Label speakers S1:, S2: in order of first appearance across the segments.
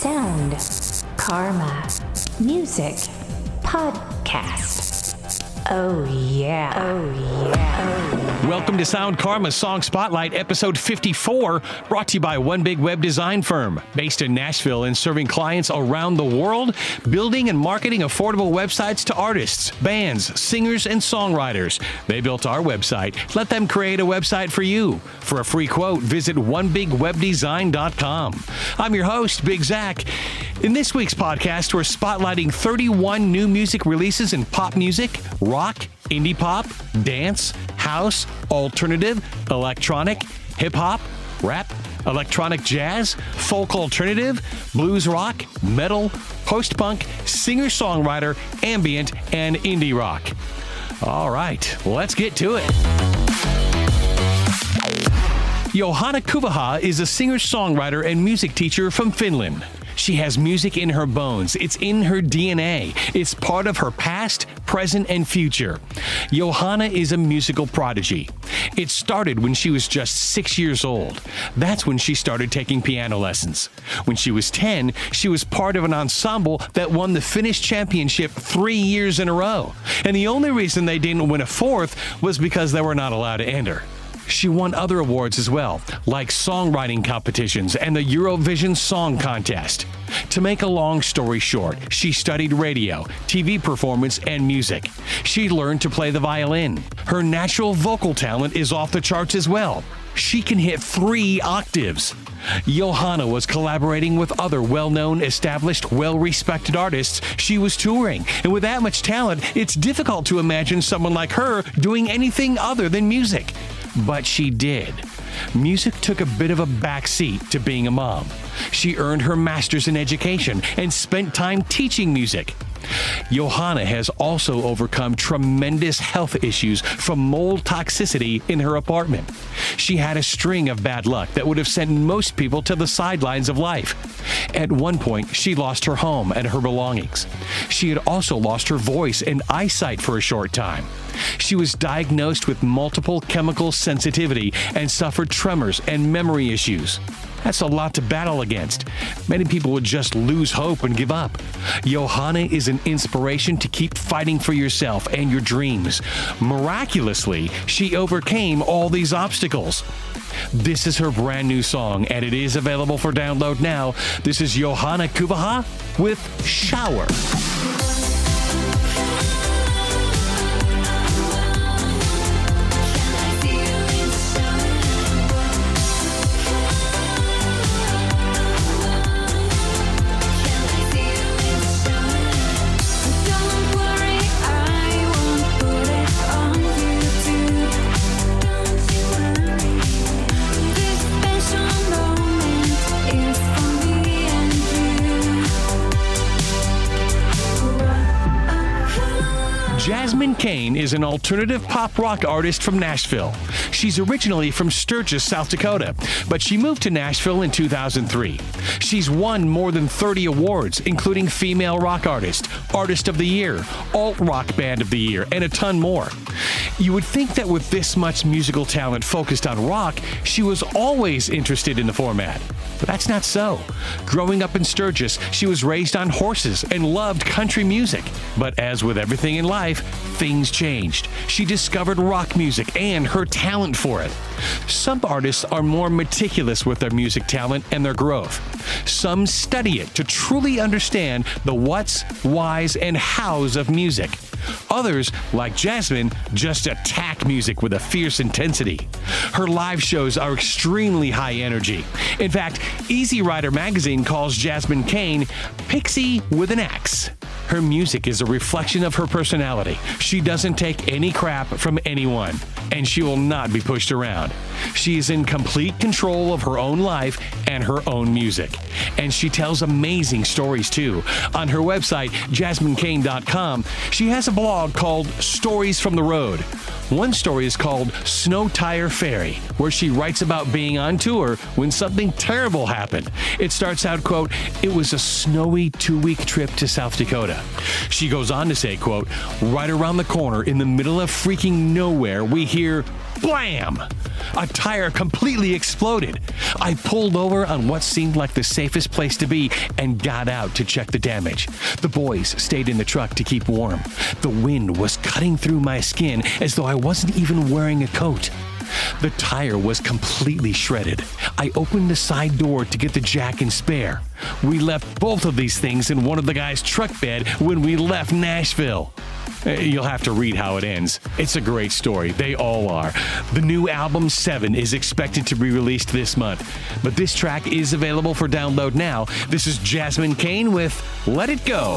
S1: Sound, Karma, Music, Podcast. Oh yeah. Oh yeah. Oh yeah.
S2: Welcome to Sound Karma Song Spotlight, episode 54, brought to you by One Big Web Design Firm, based in Nashville and serving clients around the world, building and marketing affordable websites to artists, bands, singers, and songwriters. They built our website. Let them create a website for you. For a free quote, visit onebigwebdesign.com. I'm your host, Big Zach. In this week's podcast, we're spotlighting 31 new music releases in pop music, rock, indie pop, dance, house, alternative, electronic, hip-hop, rap, electronic jazz, folk alternative, blues rock, metal, post-punk, singer-songwriter, ambient, and indie rock. All right, let's get to it. Johanna Kuvaha is a singer-songwriter and music teacher from Finland. She has music in her bones. It's in her DNA. It's part of her past, present, and future. Johanna is a musical prodigy. It started when she was just 6 years old. That's when she started taking piano lessons. When she was 10, she was part of an ensemble that won the Finnish championship 3 years in a row. And the only reason they didn't win a fourth was because they were not allowed to enter. She won other awards as well, like songwriting competitions and the Eurovision Song Contest. To make a long story short, she studied radio, TV performance, and music. She learned to play the violin. Her natural vocal talent is off the charts as well. She can hit 3 octaves. Johanna was collaborating with other well-known, established, well-respected artists she was touring. And with that much talent, it's difficult to imagine someone like her doing anything other than music. But she did. Music took a bit of a backseat to being a mom. She earned her master's in education and spent time teaching music. Johanna has also overcome tremendous health issues from mold toxicity in her apartment. She had a string of bad luck that would have sent most people to the sidelines of life. At one point, she lost her home and her belongings. She had also lost her voice and eyesight for a short time. She was diagnosed with multiple chemical sensitivity and suffered tremors and memory issues. That's a lot to battle against. Many people would just lose hope and give up. Johanna is an inspiration to keep fighting for yourself and your dreams. Miraculously, she overcame all these obstacles. This is her brand new song, and it is available for download now. This is Johanna Kuvaha with Shower. Jasmine Kane is an alternative pop rock artist from Nashville. She's originally from Sturgis, South Dakota, but she moved to Nashville in 2003. She's won more than 30 awards, including Female Rock Artist, Artist of the Year, Alt Rock Band of the Year, and a ton more. You would think that with this much musical talent focused on rock, she was always interested in the format. But that's not so. Growing up in Sturgis, she was raised on horses and loved country music. But as with everything in life, things changed. She discovered rock music and her talent for it. Some artists are more meticulous with their music talent and their growth. Some study it to truly understand the whats, whys, and hows of music. Others, like Jasmine, just attack music with a fierce intensity. Her live shows are extremely high energy. In fact, Easy Rider magazine calls Jasmine Kane Pixie with an Axe. Her music is a reflection of her personality. She doesn't take any crap from anyone, and she will not be pushed around. She is in complete control of her own life and her own music. And she tells amazing stories too. On her website, jasminekane.com, she has a blog called Stories from the Road. One story is called Snow Tire Fairy, where she writes about being on tour when something terrible happened. It starts out, quote, "It was a snowy 2-week trip to South Dakota." She goes on to say, quote, "Right around the corner in the middle of freaking nowhere, we hear Blam! A tire completely exploded. I pulled over on what seemed like the safest place to be and got out to check the damage. The boys stayed in the truck to keep warm. The wind was cutting through my skin as though I wasn't even wearing a coat. The tire was completely shredded. I opened the side door to get the jack and spare. We left both of these things in one of the guys' truck bed when we left Nashville. You'll have to read how it ends. It's a great story. They all are. The new album 7 is expected to be released this month, but this track is available for download now. This is Jasmine Kane with Let It Go.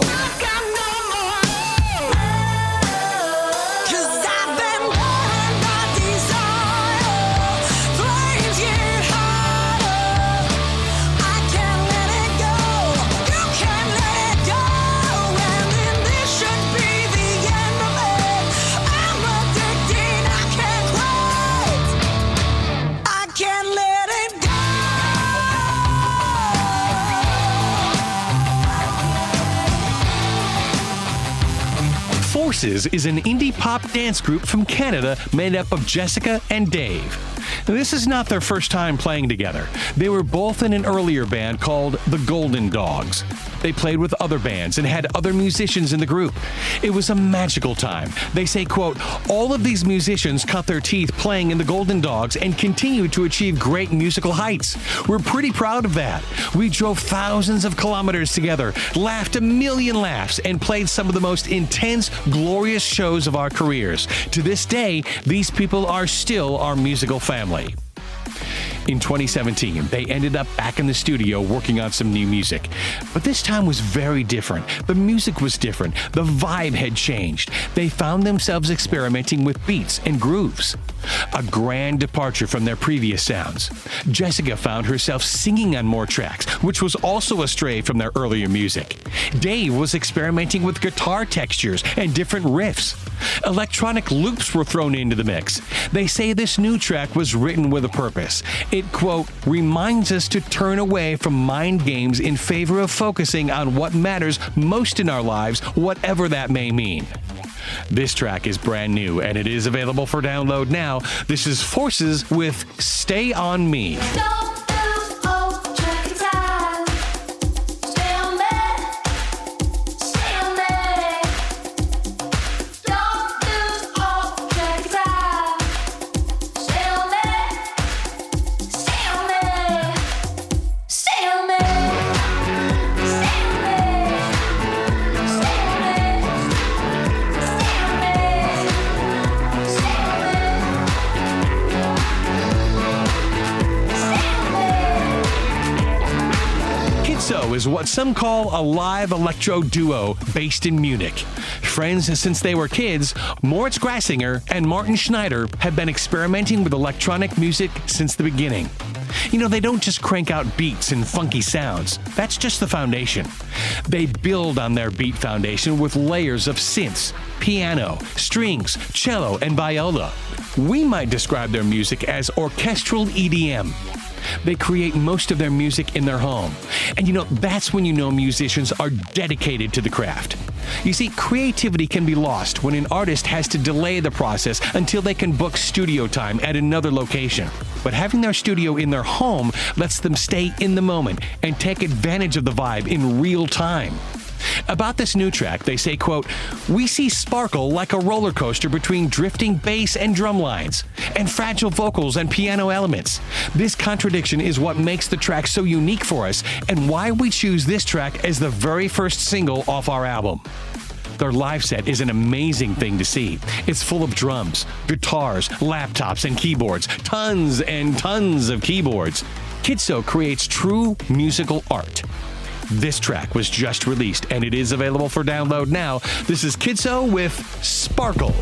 S2: Forces is an indie pop dance group from Canada made up of Jessica and Dave. This is not their first time playing together. They were both in an earlier band called the Golden Dogs. They played with other bands and had other musicians in the group. It was a magical time. They say, quote, all of these musicians cut their teeth playing in the Golden Dogs and continue to achieve great musical heights. We're pretty proud of that. We drove thousands of kilometers together, laughed a million laughs, and played some of the most intense, glorious shows of our careers. To this day, these people are still our musical family. In 2017, they ended up back in the studio working on some new music. But this time was very different. The music was different. The vibe had changed. They found themselves experimenting with beats and grooves. A grand departure from their previous sounds. Jessica found herself singing on more tracks, which was also a stray from their earlier music. Dave was experimenting with guitar textures and different riffs. Electronic loops were thrown into the mix. They say this new track was written with a purpose. It, quote, reminds us to turn away from mind games in favor of focusing on what matters most in our lives, whatever that may mean. This track is brand new and it is available for download now. This is Forces with Stay On Me. Is what some call a live electro duo based in Munich. Friends since they were kids, Moritz Grassinger and Martin Schneider have been experimenting with electronic music since the beginning. You know, they don't just crank out beats and funky sounds. That's just the foundation. They build on their beat foundation with layers of synths, piano, strings, cello, and viola. We might describe their music as orchestral EDM. They create most of their music in their home. And you know, that's when you know musicians are dedicated to the craft. You see, creativity can be lost when an artist has to delay the process until they can book studio time at another location. But having their studio in their home lets them stay in the moment and take advantage of the vibe in real time. About this new track, they say, quote, we see sparkle like a roller coaster between drifting bass and drum lines, and fragile vocals and piano elements. This contradiction is what makes the track so unique for us, and why we choose this track as the very first single off our album. Their live set is an amazing thing to see. It's full of drums, guitars, laptops, and keyboards. Tons and tons of keyboards. Kidso creates true musical art. This track was just released and it is available for download now. This is Kidso with Sparkle.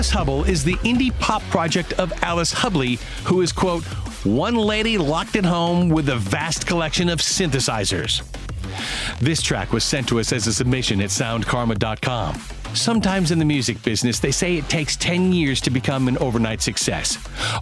S2: Alice Hubble is the indie pop project of Alice Hubley, who is, quote, one lady locked at home with a vast collection of synthesizers. This track was sent to us as a submission at soundkarma.com. Sometimes in the music business, they say it takes 10 years to become an overnight success.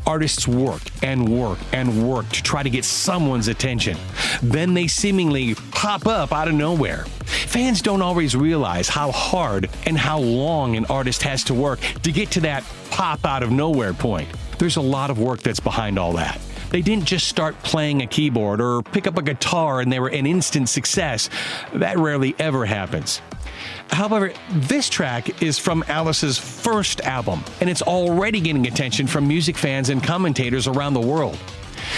S2: Artists work and work and work to try to get someone's attention. Then they seemingly pop up out of nowhere. Fans don't always realize how hard and how long an artist has to work to get to that pop out of nowhere point. There's a lot of work that's behind all that. They didn't just start playing a keyboard or pick up a guitar and they were an instant success. That rarely ever happens. However, this track is from Alice's first album, and it's already getting attention from music fans and commentators around the world.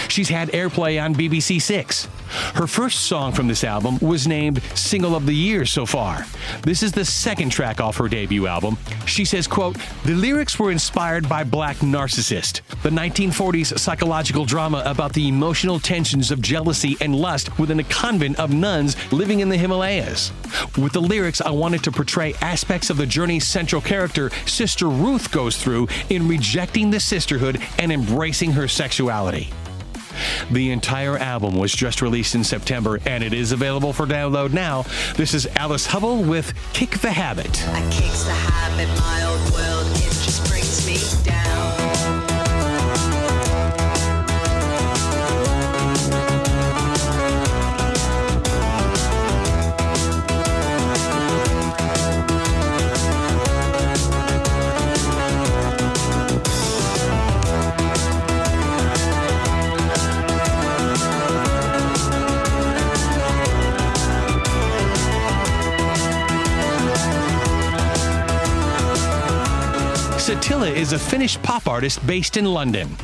S2: She's had airplay on BBC Six. Her first song from this album was named Single of the Year so far. This is the second track off her debut album. She says, quote, the lyrics were inspired by Black Narcissist, the 1940s psychological drama about the emotional tensions of jealousy and lust within a convent of nuns living in the Himalayas. With the lyrics, I wanted to portray aspects of the journey's central character, Sister Ruth, goes through in rejecting the sisterhood and embracing her sexuality. The entire album was just released in September, and it is available for download now. This is Alice Hubble with Kick the Habit.
S3: I kicks the habit, my old world, it just brings me down.
S2: Satilla is a Finnish pop artist based in London.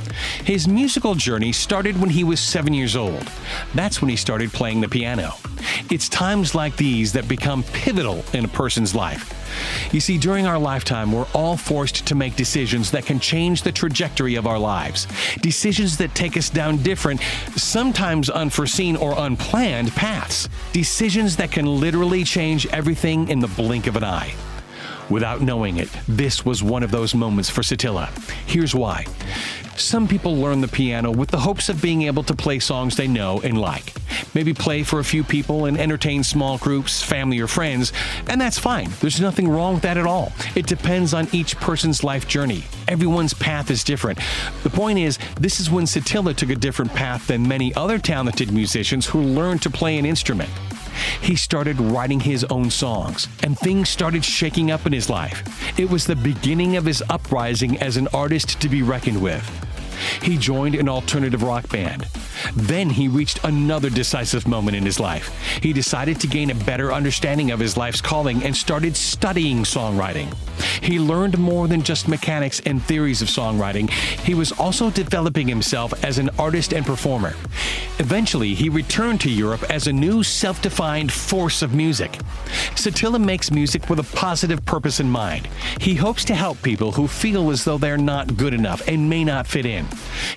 S2: His musical journey started when he was 7 years old. That's when he started playing the piano. It's times like these that become pivotal in a person's life. You see, during our lifetime, we're all forced to make decisions that can change the trajectory of our lives. Decisions that take us down different, sometimes unforeseen or unplanned paths. Decisions that can literally change everything in the blink of an eye. Without knowing it, this was one of those moments for Satilla. Here's why. Some people learn the piano with the hopes of being able to play songs they know and like. Maybe play for a few people and entertain small groups, family or friends, and that's fine. There's nothing wrong with that at all. It depends on each person's life journey. Everyone's path is different. The point is, this is when Satilla took a different path than many other talented musicians who learned to play an instrument. He started writing his own songs, and things started shaking up in his life. It was the beginning of his uprising as an artist to be reckoned with. He joined an alternative rock band. Then he reached another decisive moment in his life. He decided to gain a better understanding of his life's calling and started studying songwriting. He learned more than just mechanics and theories of songwriting. He was also developing himself as an artist and performer. Eventually, he returned to Europe as a new self-defined force of music. Satilla makes music with a positive purpose in mind. He hopes to help people who feel as though they're not good enough and may not fit in.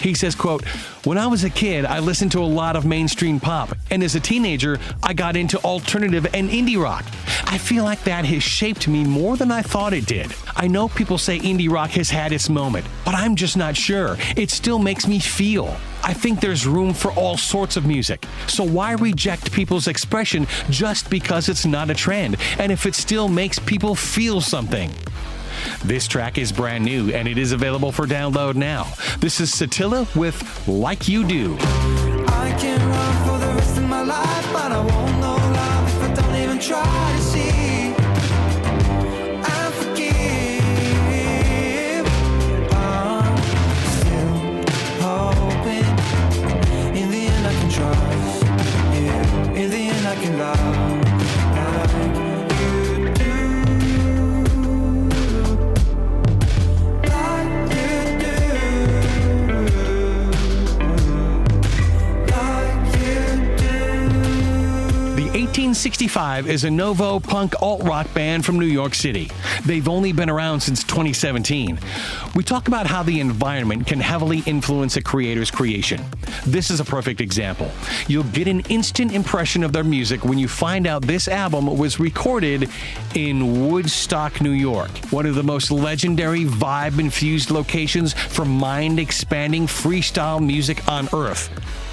S2: He says, quote, when I was a kid, I listened to a lot of mainstream pop, and as a teenager, I got into alternative and indie rock. I feel like that has shaped me more than I thought it did. I know people say indie rock has had its moment, but I'm just not sure. It still makes me feel. I think there's room for all sorts of music. So why reject people's expression just because it's not a trend, and if it still makes people feel something? This track is brand new, and it is available for download now. This is Satilla with Like You Do.
S4: I can run for the rest of my life, but I won't know love if I don't even try to see and forgive. I'm still hoping in the end I can trust you. In the end I can love like you do. Like you do. Like you do.
S2: The 1865 is a novo punk alt-rock band from New York City. They've only been around since 2017. We talk about how the environment can heavily influence a creator's creation. This is a perfect example. You'll get an instant impression of their music when you find out this album was recorded in Woodstock, New York, one of the most legendary vibe-infused locations for mind-expanding freestyle music on Earth.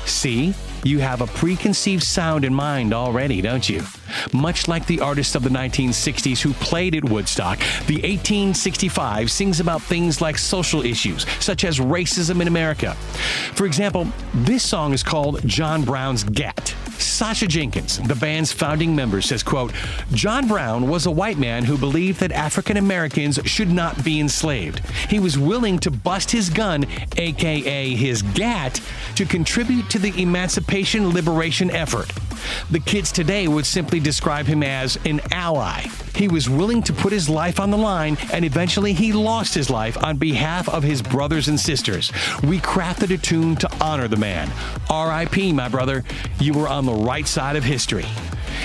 S2: See? You have a preconceived sound in mind already, don't you? Much like the artists of the 1960s who played at Woodstock, the 1865 sings about things like social issues, such as racism in America. For example, this song is called John Brown's Gat. Sasha Jenkins, the band's founding member, says, quote, John Brown was a white man who believed that African Americans should not be enslaved. He was willing to bust his gun, aka his gat, to contribute to the emancipation liberation effort. The kids today would simply describe him as an ally. He was willing to put his life on the line, and eventually he lost his life on behalf of his brothers and sisters. We crafted a tune to honor the man. R.I.P., my brother. You were on the right side of history.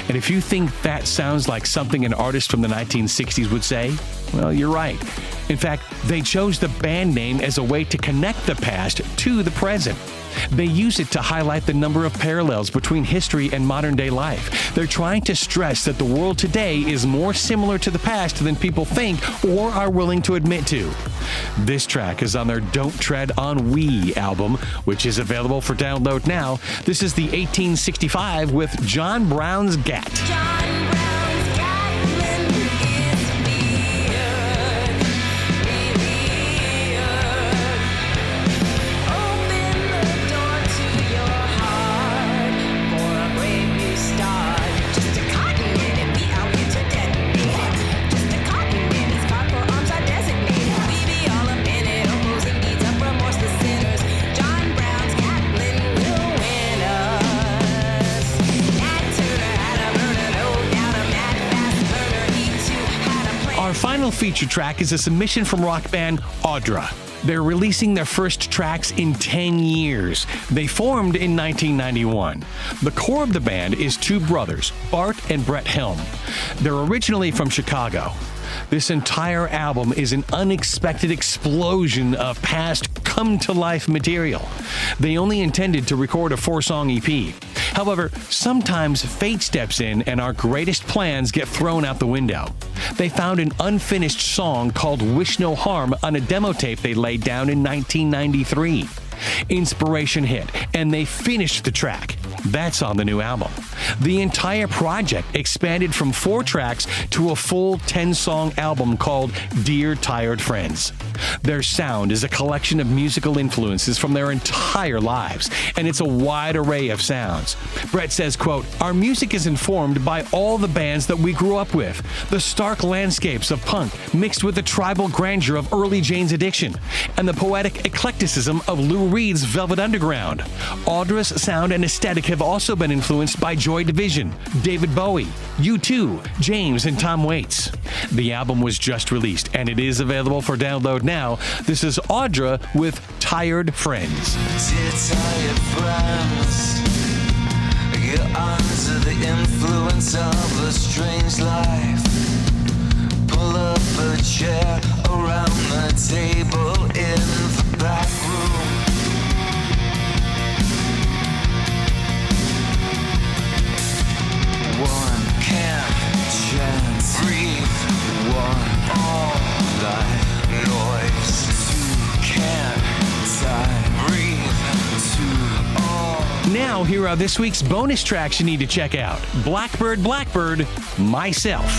S2: And if you think that sounds like something an artist from the 1960s would say, well, you're right. In fact, they chose the band name as a way to connect the past to the present. They use it to highlight the number of parallels between history and modern-day life. They're trying to stress that the world today is more similar to the past than people think or are willing to admit to. This track is on their Don't Tread on We album, which is available for download now. This is the 1865 with John Brown's Gat. Our final feature track is a submission from rock band Audra. They're releasing their first tracks in 10 years. They formed in 1991. The core of the band is two brothers, Bart and Brett Helm. They're originally from Chicago. This entire album is an unexpected explosion of past come-to-life material. They only intended to record a 4-song EP. However, sometimes fate steps in and our greatest plans get thrown out the window. They found an unfinished song called Wish No Harm on a demo tape they laid down in 1993. Inspiration hit, and they finished the track. That's on the new album. The entire project expanded from 4 tracks to a full 10-song album called Dear Tired Friends. Their sound is a collection of musical influences from their entire lives, and it's a wide array of sounds. Brett says, quote, our music is informed by all the bands that we grew up with, the stark landscapes of punk mixed with the tribal grandeur of early Jane's Addiction, and the poetic eclecticism of Lou Reed's Velvet Underground. Audra's sound and aesthetic have also been influenced by Joy Division, David Bowie, U2, James, and Tom Waits. The album was just released, and it is available for download now. This is Audra with Tired Friends.
S4: Dear tired friends, you're under the influence of a strange life. Pull up a chair around the table in the back room. One can't chance, breathe, one all that noise. Two can't die, breathe, two all.
S2: Now, here are this week's bonus tracks you need to check out. Blackbird, Blackbird, Myself.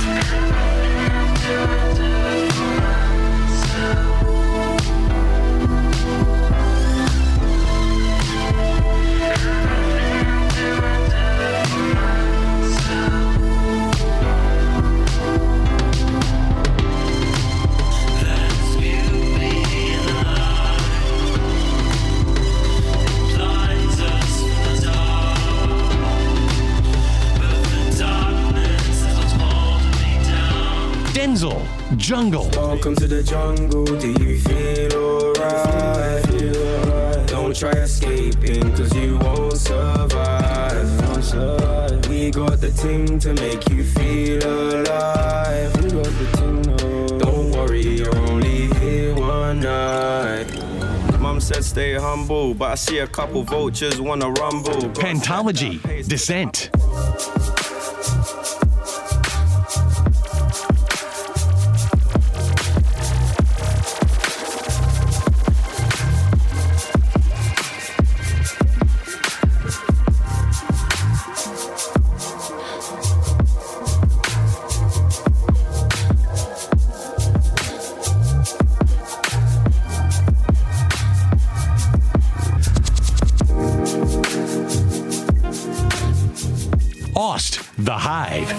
S2: Denzel, Jungle.
S5: Welcome to the jungle, do you feel alright? Don't try escaping, cause you won't survive. We We got the thing to make you feel alive. We got the thing, no. Don't worry, you're only here one night. Mum said stay humble, but I see a couple vultures wanna rumble.
S2: Pentology, Descent. Ost, The Hive.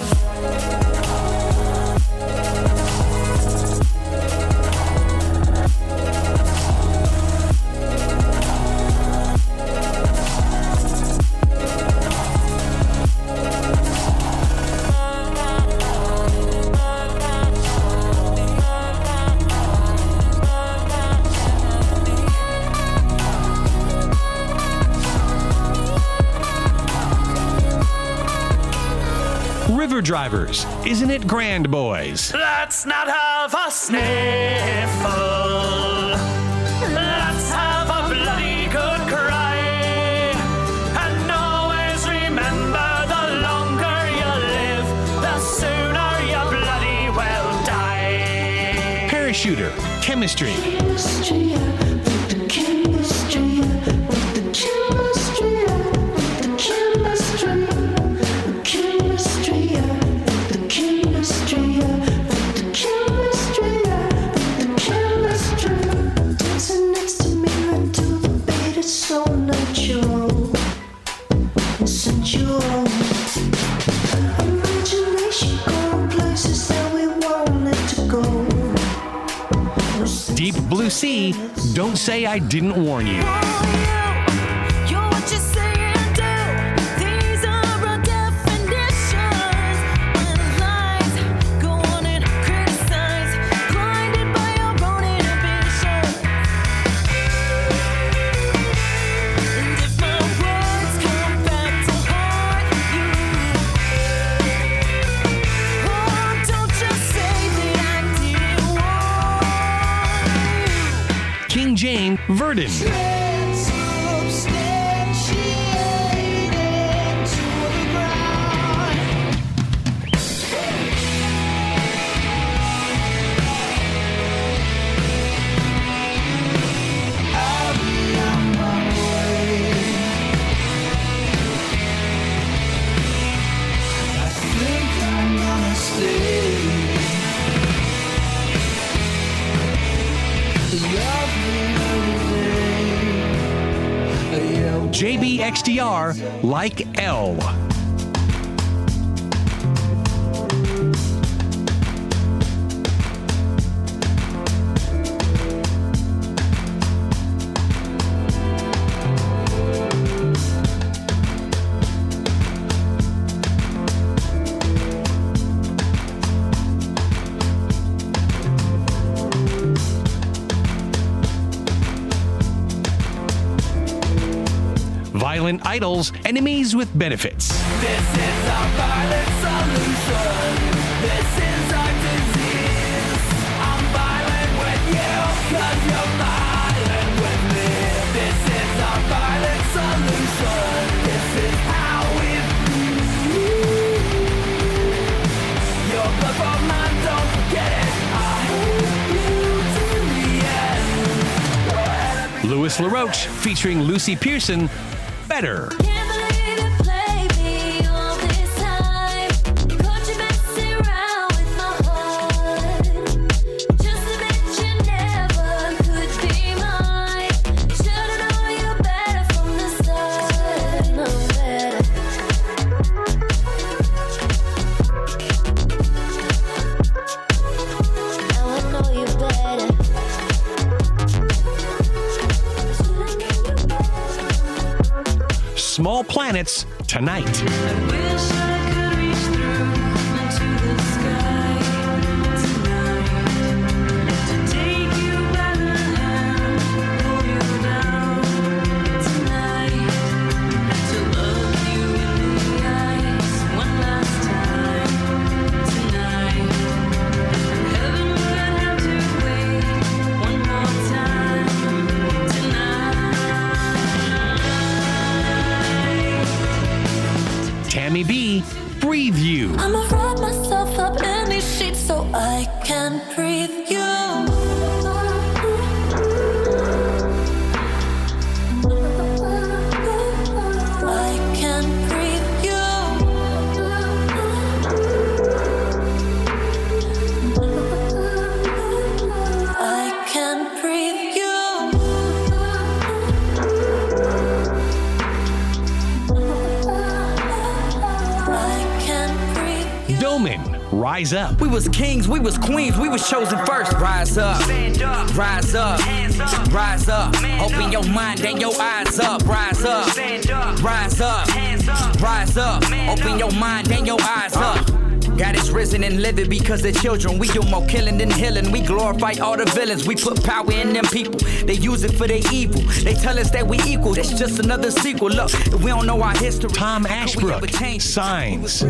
S2: River Drivers, Isn't It Grand, Boys?
S6: Let's not have a sniffle. Let's have a bloody good cry. And always remember, the longer you live, the sooner you bloody well die.
S2: Parachuter, Chemistry. Deep Blue Sea, Don't Say I Didn't Warn You. King Jane, Verdon. JBXDR, Like L. Violent Idols, Enemies with Benefits.
S6: This is our violent solution. This is our disease. I'm violent with you, 'cause you're violent with me. This is our violent solution. This is how we Your blood for mine, don't forget it. I hate you to the end.
S2: Louis LaRoche, featuring Lucy Pearson, Better.
S7: Can't believe you played me all this time. You caught you messing around with my heart. Just admit you never could be mine. Should've known you better from the start. No better. Now I know you better.
S2: Small Planets, Tonight.
S7: I wish I could reach through into the sky tonight to take you by the hand, pull you down tonight, to look you in the eyes
S2: Tammy B, Breathe You.
S7: I'ma wrap myself up in these sheets so I can breathe you. I can breathe you. I can breathe you. I can breathe you.
S2: Doman, Rise Up.
S8: We was kings, we was queens, we was chosen first. Rise up, rise up, rise up. Open your mind and your eyes up. Rise up, rise up, rise up. Open your mind and your eyes up. God is risen and living because the children. We do more killing than healing. We glorify all the villains. We put power in them people. They use it for their evil. They tell us that we equal. That's just another sequel. Look, if we don't know our history,
S2: Tom
S8: how could we ever
S2: Ashbrook,
S8: change?
S2: Signs.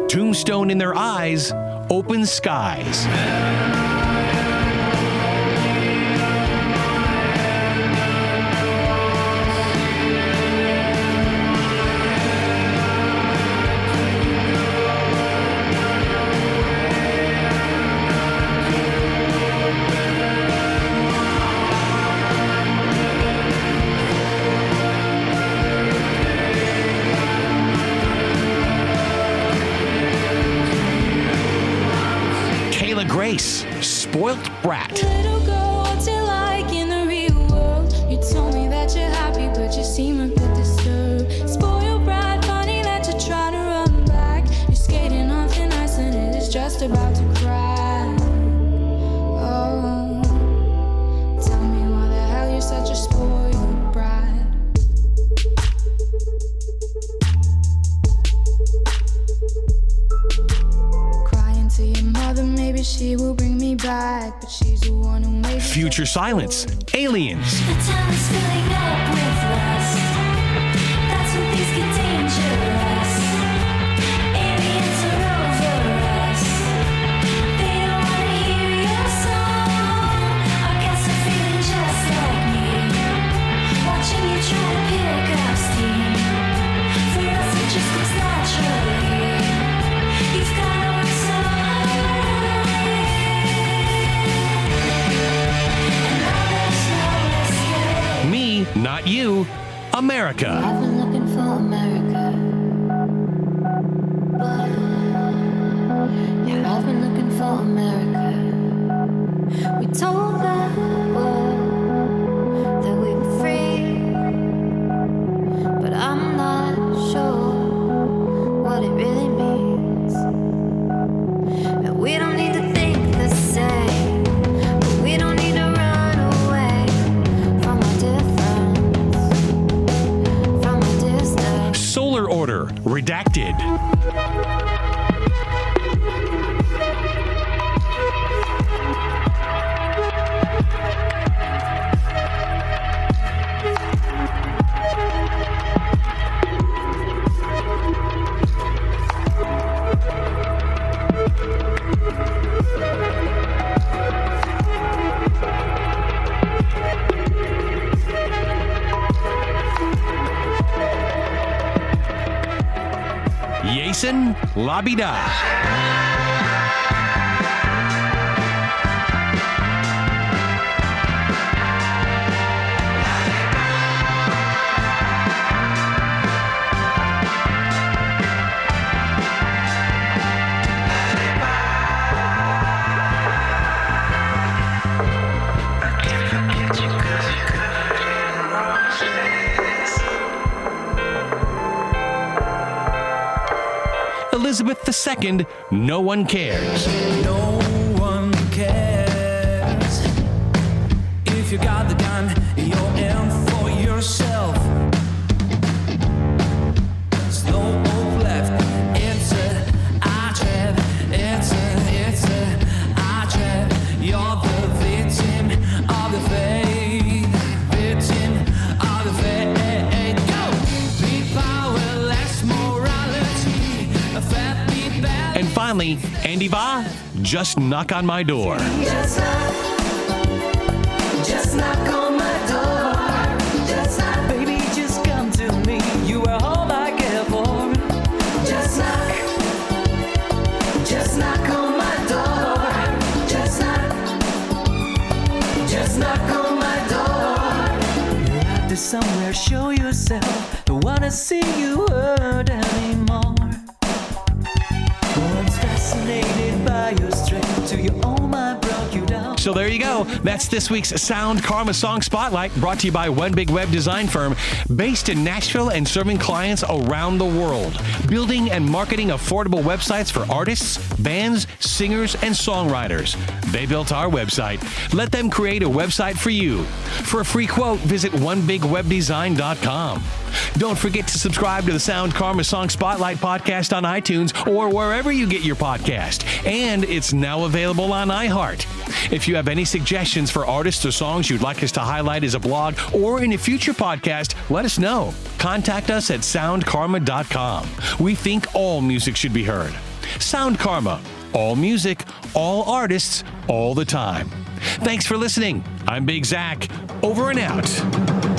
S2: Tombstone in Their Eyes, Open Skies. Kayla Grace, Spoilt Brat.
S7: Little girl, what's it like in the real world? You told me that you're happy, but you seem a bit disturbed. Spoiled brat, funny that you try to run back. You're skating on thin ice and it is just about to crack. Oh, tell me why the hell you're such a spoiled brat. Crying to your mother, maybe she will bring me back, but she's the one who made me.
S2: Future Silence, Aliens.
S7: The town is filling up with lust. That's when things get dangerous. Aliens are over us. They don't wanna hear your song. I guess I'm feeling just like me. Watching you try to pick up steam. For us it just looks naturally. You've gotta work so hard. And now there's no escape.
S2: Me, Not You, America.
S7: I've been looking for America. Yeah, I've been looking for America. We told the world that we were free, but I'm not sure what it really means. And we don't need to think the same, but we don't need to run away from our difference, from our distance.
S2: Solar Order, Redacted. Jason, La Vida. Elizabeth II, No One Cares.
S4: No one cares if you got the gun. You're in for yourself. There's no hope left. It's a
S2: finally, Andy Va, Just Knock on My Door.
S6: Just knock on my door. Just knock. Baby, just come to me. You are all I care for. Just knock. Just knock on my door. Just knock. Just knock on my door. You're out there somewhere, show yourself. Don't wanna see you hurt anymore. Once fascinated by your strength, to your own mind broke you down.
S2: So there you go. That's this week's Sound Karma Song Spotlight, brought to you by One Big Web Design Firm, based in Nashville and serving clients around the world, building and marketing affordable websites for artists, bands, singers, and songwriters. They built our website. Let them create a website for you. For a free quote, visit onebigwebdesign.com. Don't forget to subscribe to the Sound Karma Song Spotlight podcast on iTunes or wherever you get your podcast. And it's now available on iHeart. If you have any suggestions for artists or songs you'd like us to highlight as a blog or in a future podcast, let us know. Contact us at soundkarma.com. We think all music should be heard. Sound Karma. All music, all artists, all the time. Thanks for listening. I'm Big Zach. Over and out.